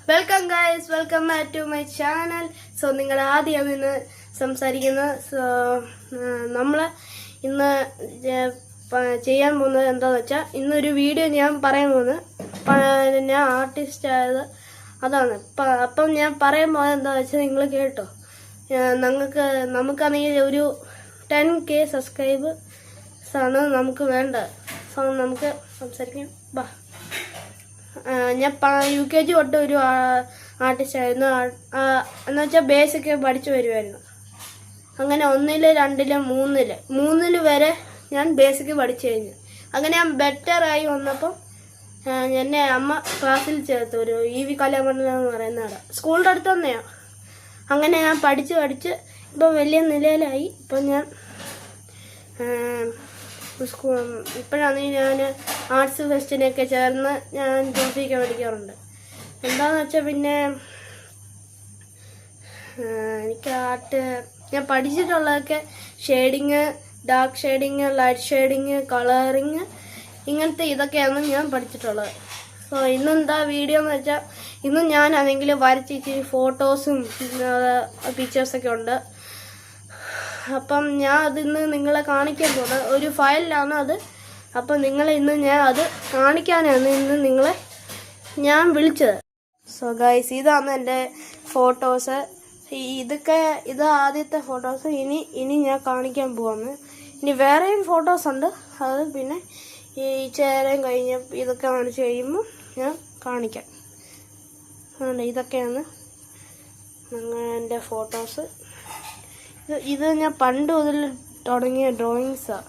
Welcome guys, welcome back to my channel. So നിങ്ങൾ ആദ്യം ഇന്ന് സംസാരിക്കുന്നത് നമ്മൾ ഇന്ന് ചെയ്യാൻ പോകുന്നത് എന്താണെന്ന് വെച്ചാൽ, ഇന്നൊരു വീഡിയോ ഞാൻ പറയാൻ പോകുന്നത് ഞാൻ ആർട്ടിസ്റ്റ് ആയത് അതാണ്. അപ്പം ഞാൻ പറയാൻ പോകുന്നത് എന്താണെന്ന് വെച്ചാൽ നിങ്ങൾ കേട്ടോ. നമുക്കാണെങ്കിൽ ഒരു 10K സബ്സ്ക്രൈബേഴ്സ് ആണ് നമുക്ക് വേണ്ടത്. സോ നമുക്ക് സംസാരിക്കാം. ബാ. ഞാൻ UKG തൊട്ട് ഒരു ആർട്ടിസ്റ്റ് ആയിരുന്നു. എന്ന് വെച്ചാൽ ബേസിക് പഠിച്ചു വരുമായിരുന്നു. അങ്ങനെ 1, 2, 3 വരെ ഞാൻ ബേസിക് പഠിച്ചു കഴിഞ്ഞു. അങ്ങനെ ഞാൻ ബെറ്ററായി വന്നപ്പം എന്നെ അമ്മ ക്ലാസ്സിൽ ചേർത്തു. ഒരു EV കലാമണ്ഡലം എന്ന് പറയുന്ന അവിടെ, സ്കൂളിൻ്റെ അടുത്ത് തന്നെയാണ്. അങ്ങനെ ഞാൻ പഠിച്ച് ഇപ്പം വലിയ നിലയിലായി. ഇപ്പം ഞാൻ ഇപ്പോഴാണെങ്കിൽ ഞാൻ ആർട്സ് ഫെസ്റ്റിനൊക്കെ ചേർന്ന് ഞാൻ ട്രോഫിയൊക്കെ മേടിക്കാറുണ്ട്. എന്താണെന്ന് വെച്ചാൽ പിന്നെ എനിക്ക് ഞാൻ പഠിച്ചിട്ടുള്ളതൊക്കെ shading, dark shading, light shading, colouring, ഇങ്ങനത്തെ ഇതൊക്കെയാണ് ഞാൻ പഠിച്ചിട്ടുള്ളത്. സോ ഇന്നെന്താ വീഡിയോ എന്ന് വെച്ചാൽ, ഇന്ന് ഞാനാണെങ്കിൽ വരച്ചിട്ട് ഫോട്ടോസും പിക്ചേഴ്സൊക്കെ ഉണ്ട്. അപ്പം ഞാൻ അതിന്ന് നിങ്ങളെ കാണിക്കാൻ പോകുന്നത് ഒരു ഫയലിലാണ് അത്. അപ്പം ഞാൻ അത് കാണിക്കാനാണ് ഇന്ന് നിങ്ങളെ ഞാൻ വിളിച്ചത്. സോ ഗൈസ്, ഇതാണ് എൻ്റെ ഫോട്ടോസ്. ഇത് ആദ്യത്തെ ഫോട്ടോസ്. ഇനി ഞാൻ കാണിക്കാൻ പോവാണ്. ഇനി വേറെയും ഫോട്ടോസ് ഉണ്ട്. അത് പിന്നെ ഈ ചേരാൻ കഴിഞ്ഞ ഇതൊക്കെ കാണിച്ച് കഴിയുമ്പോൾ ഞാൻ കാണിക്കാം. ഇതൊക്കെയാണ് എൻ്റെ ഫോട്ടോസ്. ഇത് ഞാൻ പണ്ട് മുതൽ തുടങ്ങിയ ഡ്രോയിങ്സാണ്.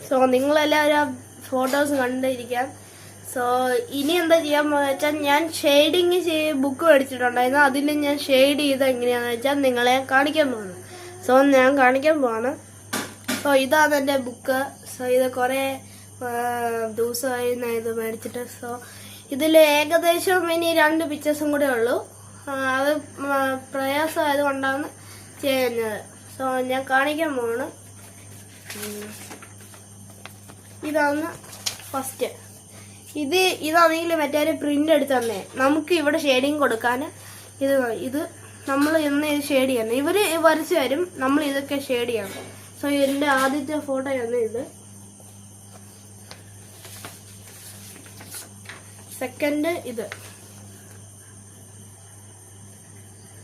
സോ നിങ്ങളെല്ലാവരും ഫോട്ടോസ് കണ്ടിരിക്കാം. സോ ഇനി എന്താ ചെയ്യാൻ പോകുന്നത് വെച്ചാൽ, ഞാൻ ഷെയ്ഡിങ് ബുക്ക് മേടിച്ചിട്ടുണ്ടായിരുന്നു. അതിൽ ഞാൻ ഷെയ്ഡ് ചെയ്ത് എങ്ങനെയാണെന്ന് വെച്ചാൽ നിങ്ങളെ കാണിക്കാൻ പോകുന്നു. സോ ഞാൻ കാണിക്കാൻ പോവാണ്. സോ ഇതാണ് എൻ്റെ ബുക്ക്. സോ ഇത് കുറേ ദിവസമായി ഞാൻ ഇത് മേടിച്ചിട്ട്. സോ ഇതിൽ ഏകദേശം ഇനി 2 പിക്ചേഴ്സും കൂടെ ഉള്ളൂ. അത് പ്രയാസമായത് കൊണ്ടാണ് ചെയ്യുന്നത്. സോ ഞാൻ കാണിക്കാൻ പോവാണ്. ഇതാണ് ഫസ്റ്റ്. ഇതാണെങ്കിൽ മറ്റേ പ്രിന്റ് എടുത്ത് തന്നെ നമുക്ക് ഇവിടെ ഷെയ്ഡിങ് കൊടുക്കാൻ. ഇത് നമ്മൾ ഇന്ന് ഷെയ്ഡ് ചെയ്യണം. ഇവര് വരച്ച് തരും, നമ്മൾ ഇതൊക്കെ ഷെയ്ഡ് ചെയ്യണം. സോ എൻ്റെ ആദ്യത്തെ ഫോട്ടോയാണ് ഇത്. സെക്കൻഡ് ഇത്.